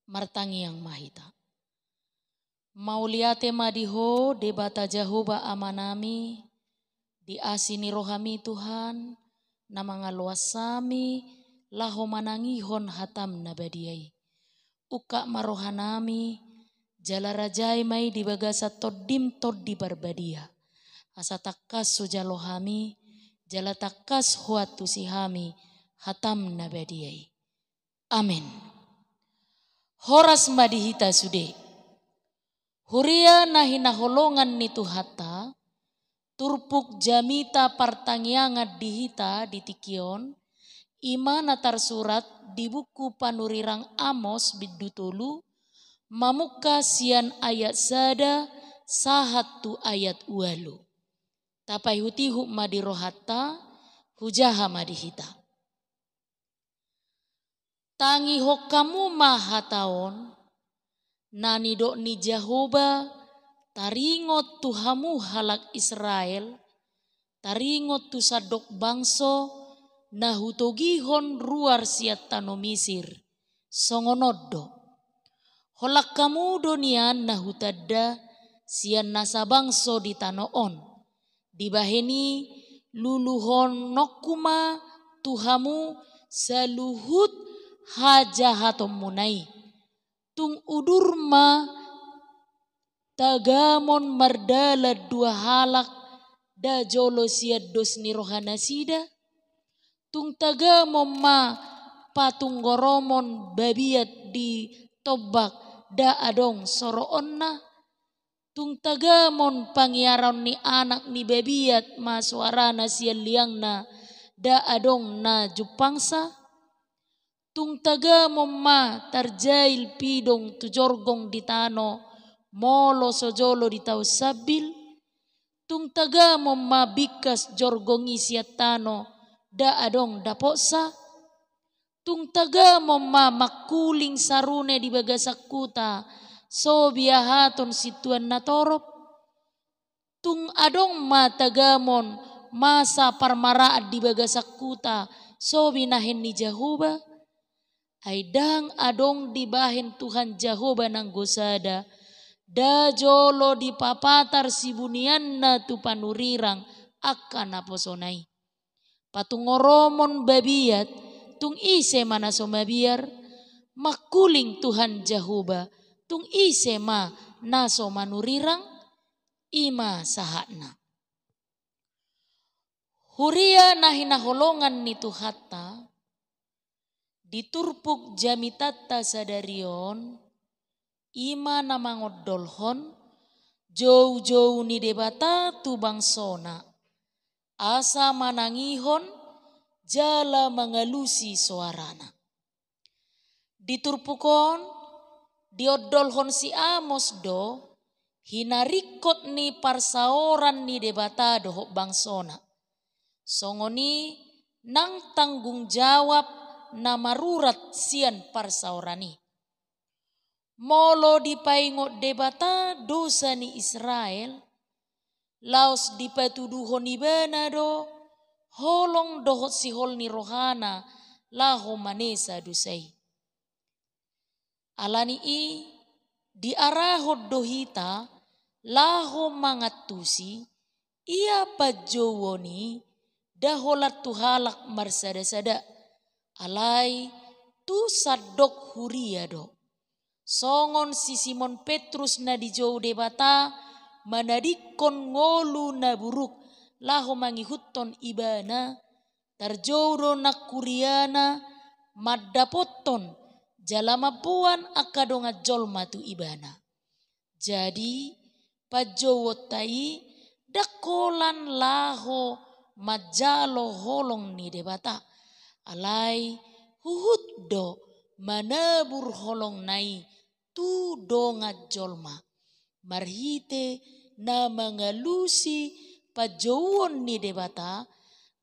martangi yang mahita. Mauliate madiho debata Jahoba amanami, diasini rohami Tuhan, namangaluasami laho manangihon hatam nabadiai. Uka marohanami, jala rajai mai dibagasa todim todi barbadia. Asa takas sujalohami, jala takas huatu sihami, hatam nabadiai. Amin. Horas madihita sude. Huria nahina holongan nitu hata, turpuk jamita partangyangat dihita di tikion, imana tarsurat di buku panurirang Amos bidutulu, mamuka sian ayat sada, sahatu ayat ualu. Tapai hutihu madirohata, hujaha madihita. Tangi hokamu mahataon, nani dok ni Jahoba, taringot tuhamu halak Israel, taringot tu sadok bangso, nahutogihon ruar siat tano Misir, songonoddo. Holak kamu donian nahutadda, sian nasa bangso di tanoon, dibaheni luluhon nokuma tuhamu saluhut hajahatom munai. Tung udurma tagamon mardala dua halak da jolo siad dos ni rohana sida. Tung tagamon ma patung goromon babiat di tobak da adong soroonna. Tung tagamon pangiaron ni anak ni babiat ma suarana sian liangna da adong na jupangsa. Tung taga momma tarjail pidong tu jorgong di tano, molo sojolo di tau sabil. Tung taga momma bikas jorgongi siat tano, da adong dapoksa. Tung taga momma makuling sarune di bagasak kuta, so biahaton situan natorop. Tung adong ma tagamon masa parmaraat di bagasak kuta, so binahen ni Jahoba. Aidang adong dibahin Tuhan Jahoba nang gosada, da jolo di papatar sibunianna tu panurirang akan aposonai. Patungoromon babiat, tung ise mana somabiar, makuling Tuhan Jahoba, tung ise ma naso manurirang, ima sahatna. Huria nahina holongan nitu hatta, diturpuk jamitata sadarion, ima namangodolhon, jauh-jauh ni debata tu bangsona, asa manangihon, jala mengalusi suarana. Diturpukon, diodolhon si Amos do, hinarikot ni parsaoran ni debata dohok bangsona. Songoni nang tanggung jawab namarurat sian parsaorani. Molo dipaingot debata dosa ni Israel, laos dipatuduhon ibana do, holong dohot sihol ni rohana, laho manesa dosai. Alani i diarahot dohita, laho mangatusi, ia pajowoni, daholat tuhalak marsada-sada. Alai tu sadok huria do. Songon si Simon Petrus na dijauh debata, manadikon ngolu na buruk, laho mangihutton ibana, tarjauh na kuriana, maddapoton, jalama puan akadonga jolma tu ibana. Jadi pajowotai dakolan laho majalo holong ni debata. Alai huhut do manabur holong nai tu donga jolma. Marhite na mangalusi pajauon ni debata,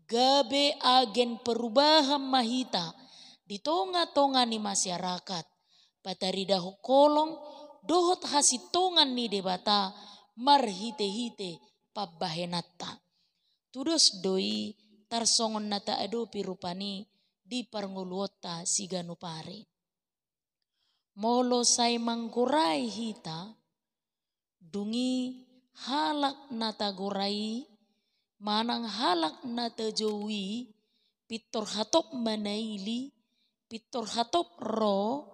gabe agen perubahan mahita di tonga-tonga ni masyarakat. Patarida hokolong dohot hasitongan ni debata, marhite-hite pabbahenatta. Tudos doi tarsongon nata ado pirupani di parnguluota siganupare. molo say mangguray hita, dungi halak na taguray, manang halak na tajowi, pitor hatop manaili, pitor hatop ro,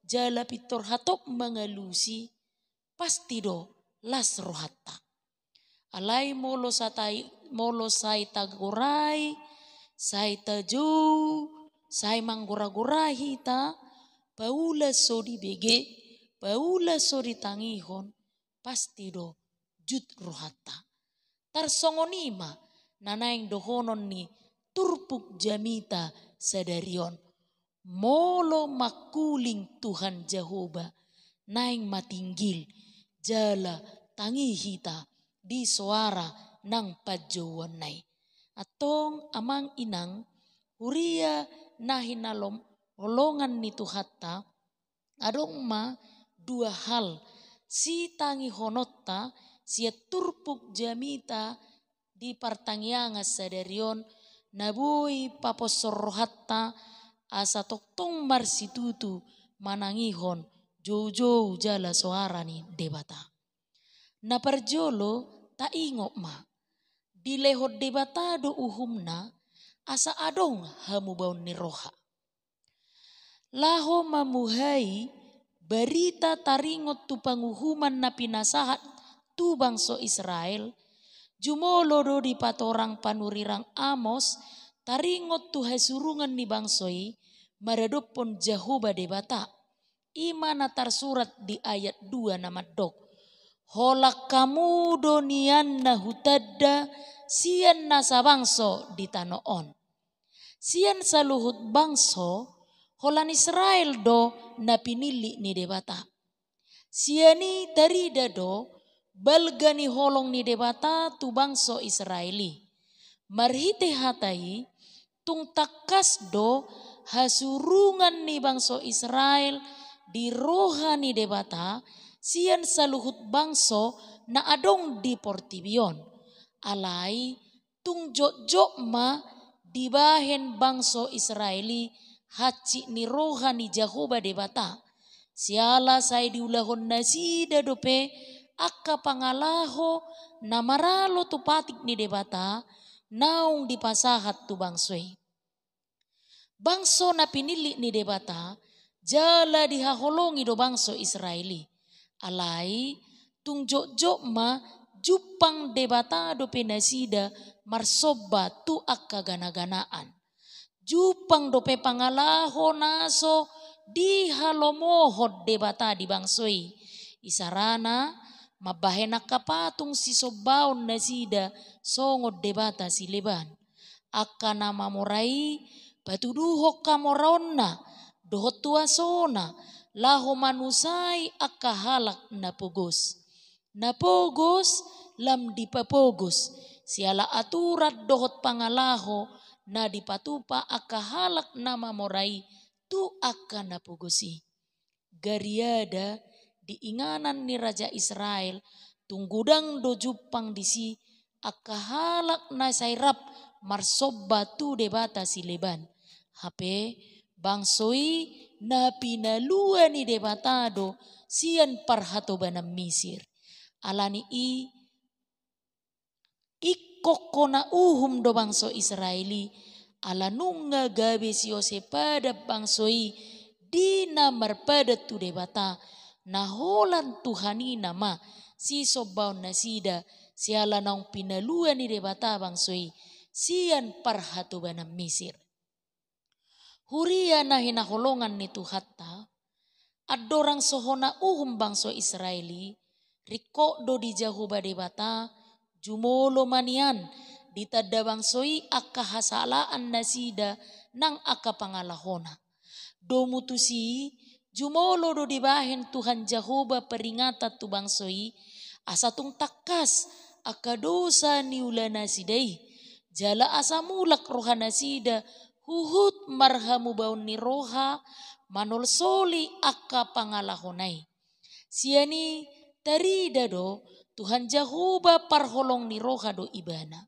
jala pitor hatop mangalusi, pasti do las rohatta. Alay molo say taguray, say tajow, say manggura-guray hita, paula so di bege, paula so di tangihon, pasti do jut rohatta. Tarsongonima nanaing dohonon ni turpuk jamita sadarion. Molo makuling Tuhan Jehovah naing matinggil jala tangi hita di suara nang pajowan nai. Atong amang inang huria nahinalom holongan ni Tuhatta adong ma dua hal si tangi honotta sia turpuk jamita di pertangianga sadarion nabui paposorohatta asa toktong marsitutu manangihon jojo jala suara ni debata. Na parjolo ta ingok ma di lehot debata do uhumna asa adong hamubaun ni roha. Laho mamuhai berita taringot tu panguhuman na pinasahat tu bangso Israel, jumolo do di patorang panurirang Amos, taringot tu hasurungan ni bangsoi, maradopon Jehovah debata. Imana tarsurat di ayat 2 nama dok. Holak kamu donian na hutadda, sian nasa bangso di tanoon. Sian saluhut bangso, holan Israel do na pinili ni debata. Siani tarida do, balgani holong ni debata tu bangso Israeli. Marhite hatai tung takas do hasurungan ni bangso Israel di rohani debata sian saluhut bangso na adong di portibion. Alai tung jok-jok ma dibahen bangso Israeli haci ni rohani Jehovah debata. Siala say diulahon nasida dope akka pangalaho namaralo tu patik ni debata naung dipasahat tu bangsoi. Bangso na pinili ni debata jala dihaholongi do bangso Israeli. Alai tung jok-jok ma jupang debata do penasida marsoba tu akka gana-ganaan. Jupang dope pangalaho naso dihalomohod debata di bangsoi. Isarana mabahenak kapatung si sobaon nasida songod debata si leban. Akka nama morai patuduhok kamoronna dohot tuasona laho manusai akka halak napogos. Napogos lam dipapogos siala aturat dohot pangalaho na dipatupa akka halak nama morai tu akka napogosi. Gariada diinganan ni Raja Israel tunggudang do jupang disi akka halak na sairap marsoba tu debata si leban. Hape bangsoi na pinalua ni debata do sian parhatobanam Misir. Alani ikokona uhum do bangso Israeli alanunga gabe si Yose pada bangsoi dina marpada tu debata naholan Tuhani nama si sobaon nasida siala naung pinalua ni debata bangsoi sian parhatobanam Misir. Huria na hinaholongan ni Tuhatta adorang sohona uhum bangso Israeli riko do di Jehovah debata jumolo manian ditada bangsoi akka hasalaan nasida nang akka pangalahona. Do mutusi jumolo do dibahen Tuhan Jehovah peringata tu bangsoi asatung takas akka dosa ni ulana sidai jala asa mulak rohana sida huhut marhamu baun ni roha manol soli akka pangalahonai. Siani tarida do Tuhan Jehovah parholong ni roha do ibana.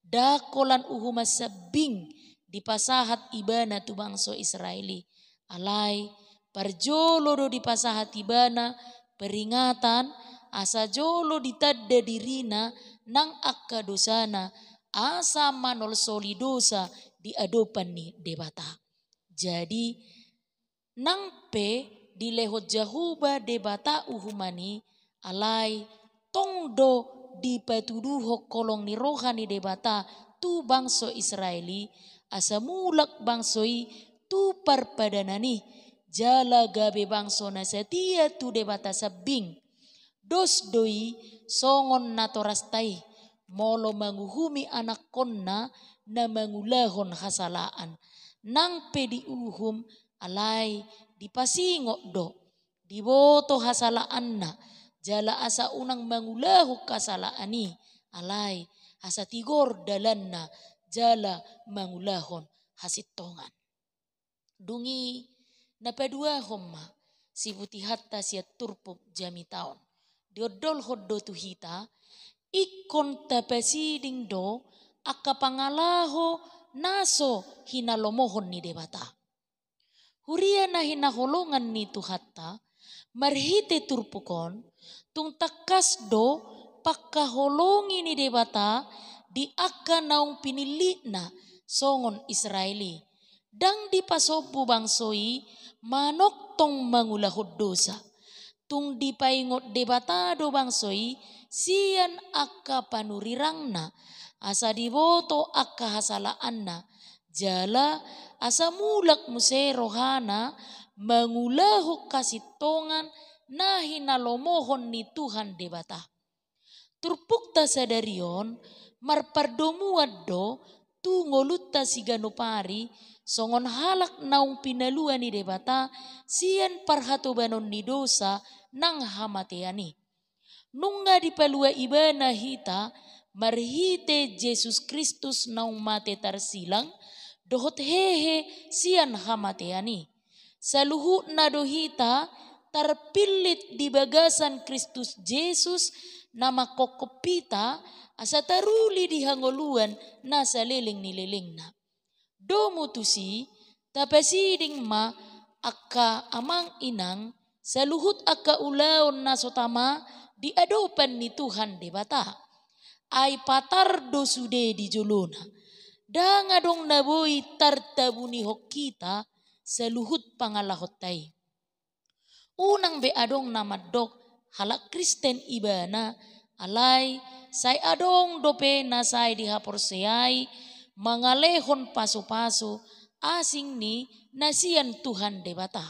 Dakolan uhuma sabing dipasahat ibana tu bangso Israeli. Alai Parjolo do di pasahatibana peringatan asa jolo ditadda dirina nang akka dosana asa manol soli dosa di adopan ni debata. Jadi nang pe dilehot jahuba debata uhumani alai tongdo di patuduho kolong ni rohani debata tu bangso Israeli asa mulak bangsoi tu parpadanani jala gabe bangso na setia tu debata sabing dos doi songon natorastai molo manguhumi anak konna na mangulahon hasalaan nang pedi uhum alai dipasingok do diboto hasalaan na jala asa unang mangulahu kasalaani alai asa tigor dalanna jala mangulahon hasitongan dungi napadua homma si putih hatta siat turpup jami taon diodol hoddo tuhita ikon tapasiding do akka pangalaho naso hinalomohon ni debata. Huria na hinaholongan ni tuhatta marhite turpukon tung takas do pakaholongi ni debata di akka naung pinili na songon Israeli. Dang di pasobu bangsoi manok tong mangulahod dosa. Tung di paingot debata do bangsoi sian akka panurirang na asa diboto akka hasalaan na jala asa mulak muse rohana mangulahu kasitongan na hinalomohon ni Tuhan debata. Turpukta sadarion marpardomuad do tu ngolutta siganupari songon halak naung pinaluan ni debata sian parhatobanon ni dosa nang hamateani. Nunga dipalua ibana hita marhite Yesus Kristus naung mate tarsilang dohot hehe sian hamateani. Saluhu na dohita terpilit di bagasan Kristus Yesus nama kokopita asa taruli di hangoluan na saliling nililing na. Domo tusi tapasiding ma akka amang inang saluhut akka ulaon na sotama di adopan ni Tuhan debata. Ay patardo sude di jolona. Dangadong naboy tartabuni hokita saluhut pangalahot tay. Unang beadong namadok halak Kristen ibana alay say adong dope na say dihaporseyay mangalehon paso-paso asing ni nasian Tuhan debata.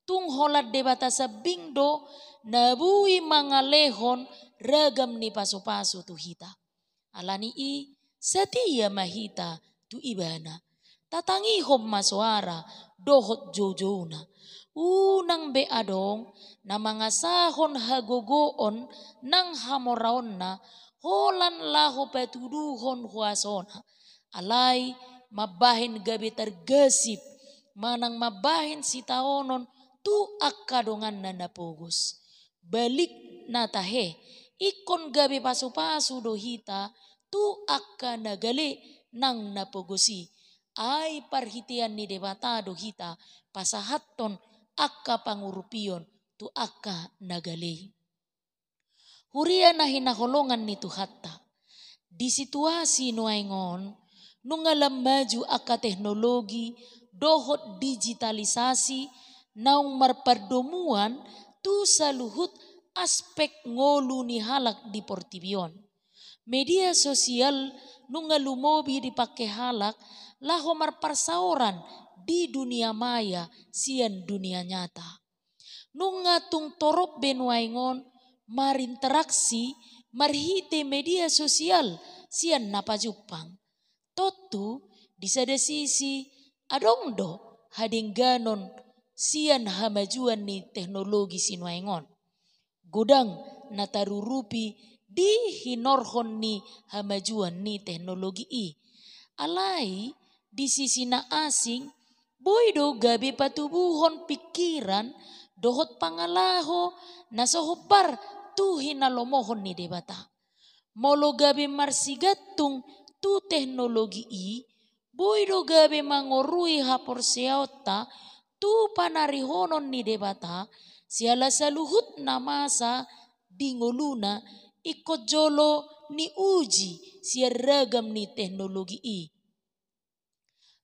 Tung holat debata sabing do nabui mangalehon ragam ni paso-paso tuhita. Alani i setia mahita tu ibana. Tatangihom masuara dohot jojona. Unang beadong na mga sahon hagogoon ng hamoraon na holan laho patuduhon huasona. Alay mabahin gabi tergesip manang mabahin si taonon tu akadongan na napugos. Balik na tahe ikon gabi pasu-pasu dohita tu akka nagali nang napugosi. Ay parhitian ni debata dohita pasahaton akka pangurupion tu akka nagali. Huria na hinaholongan ni tuhatta. Di situasi nuaingon nung alam maju akka teknologi dohot digitalisasi naung marpardomuan tu saluhut aspek ngolu ni halak di portibion. Media sosial nung lumobi dipake halak laho marparsauran di dunia maya sian dunia nyata. Nung tung torop benuaingon marinteraksi marhite media sosial sian napajupang. Totu di sada sisi adong do hadingganon sian hamajuan ni teknologi sinuaingon. Godang natarurupi di hinorhon ni hamajuan ni teknologi i. Alai di sisi na asing boydo gabi patubuhon pikiran dohot pangalaho nasohopar tu hinalomohon ni debata. Molo gabi marsigatung tu teknologi i boydo gabi mangorui haporseota tu panarihonon ni debata siala saluhut na masa di ngoluna ikot jolo ni uji siaragam ni teknologi i.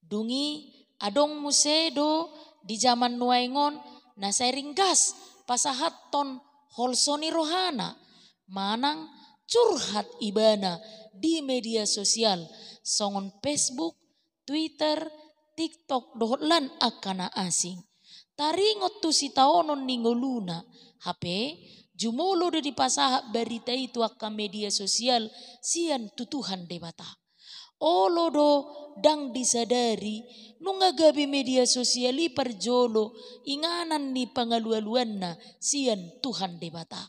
Dungi adong musedo di zaman nuaingon na sairinggas pasahat ton holsoni rohana manang curhat ibana di media sosial songon Facebook, Twitter, TikTok dohlan akana asing. Taringot tu si taonon ningoluna HP jumolo do di pasahak berita itu akan media sosial sian tutuhan debata. Olo do dang disadari nunga gabi media sosiali perjolo inganan ni pangalualuan na sian Tuhan debata.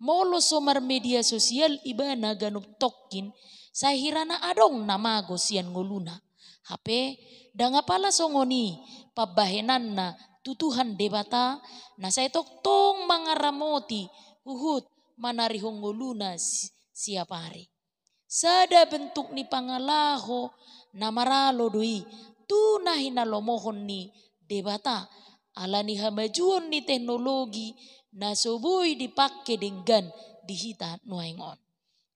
Molo somar media sosial ibana ganup tokin sahirana adong namago sian ngoluna. HP dangapala songoni pabahenan na tutuhan debata na sa tong mga ramoti uhut manarihong ngoluna siapa hari. Sada bentuk ni pangalaho na maralo doi tunah hinalomohon ni debata ala ni hamajuan ni teknologi na soboy dipakai dengan dihita nuaingon.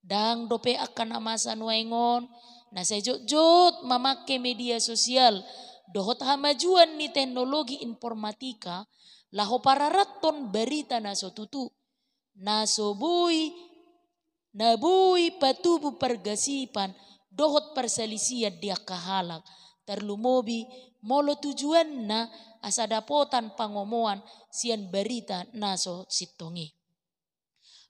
Dang dope akan amasa nuaingon na sejot-jot memakai media sosial dohot hamajuan ni teknologi informatika laho pararaton berita na sotutu na soboy nabui patubu pergasipan dohot perselisian dia kahalak terlumobi molo tujuan na asadapotan pangomoan sian berita naso sitongi.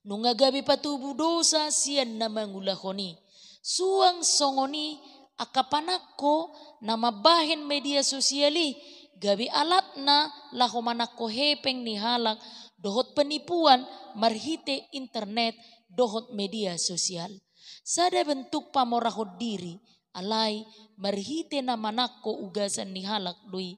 Nungagabi patubu dosa sian na mangulahoni. Suang songoni akapanako na mabahin media sosiali gabi alat na laho manako hepeng ni halak dohot penipuan marhite internet dohot media sosial. Sada bentuk pamorahot diri alai marhite na manako ugasan ni halak doi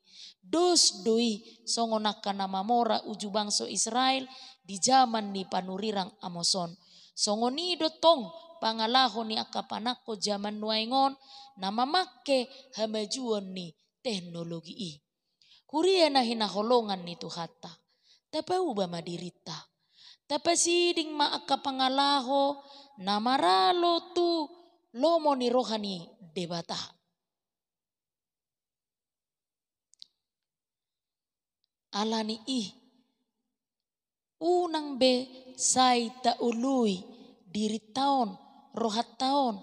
doi songonaka na mamora uju bangso Israel di zaman ni panurirang Amoson. Songoni dotong pangalaho ni akapanako zaman nuaingon na mamake hamajuan ni teknologi i. Huria na hinaholongan ni tuhata. Tapau ba madirita. Tapasiding maakapangalaho na maralo tu lomo ni rohani debata. Alani unang be say taului diri taon rohat taon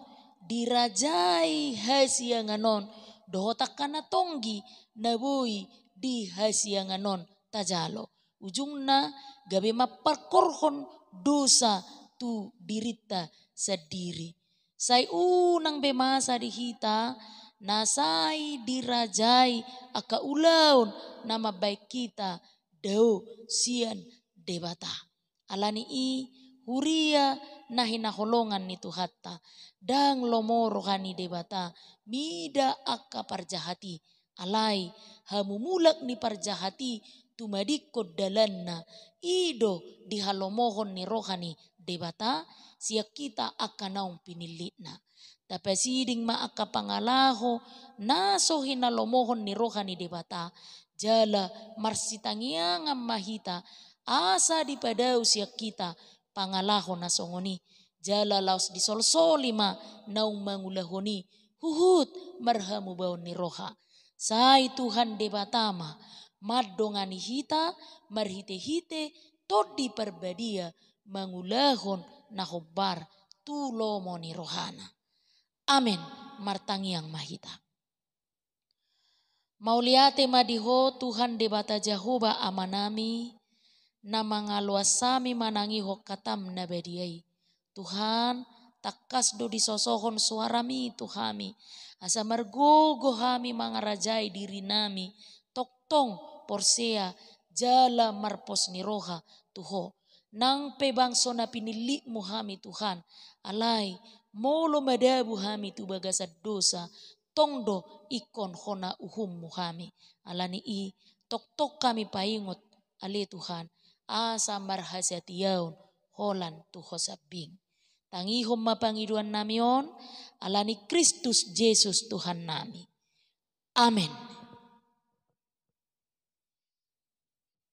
dirajai hasianganon dohotakana tonggi nabui di hasianganon tajalo ujungna gabe maparkorhon dosa tu dirita sendiri. Say unang be masa dihita nasai dirajai aka ulaun nama baik kita dau sian debata. Alani huria nahina holongan ni tuhata dang lomo rohani debata mida aka parjahati alai hamumulak ni parjahati tumadikod dalanna ido dihalomohon ni rohani debata siak kita akan naung pinilitna. Tapi siding maaka pangalaho naso hinalomohon ni rohani debata jala marsitangiang mahita asa dipadau siak kita pangalaho nasongoni jala laos disolsolima naung mangulahoni huhut marhamu baun ni roha. Sai Tuhan debatama madongani hita marhite-hite todi perbadia mangulahon nahobar tulomo ni rohana. Amin martangiang mahita. Mauliate madiho Tuhan debata Jehovah amanami na mangaluasami manangiho katam na bediai. Tuhan takas do disosohon suarami Tuhami asa margogo hami mangarajai diri nami toktong porsea jala marpos ni roha tuho nang pebangso na pinili muhami Tuhan alai molo madabu hami tu bagasad dosa tongdo ikon hona uhum muhami alani tok kami paingot ale Tuhan asa marhasiatiaon holan tuho sabing tangihom mapangiduan namion alani Kristus Yesus Tuhan nami. Amin.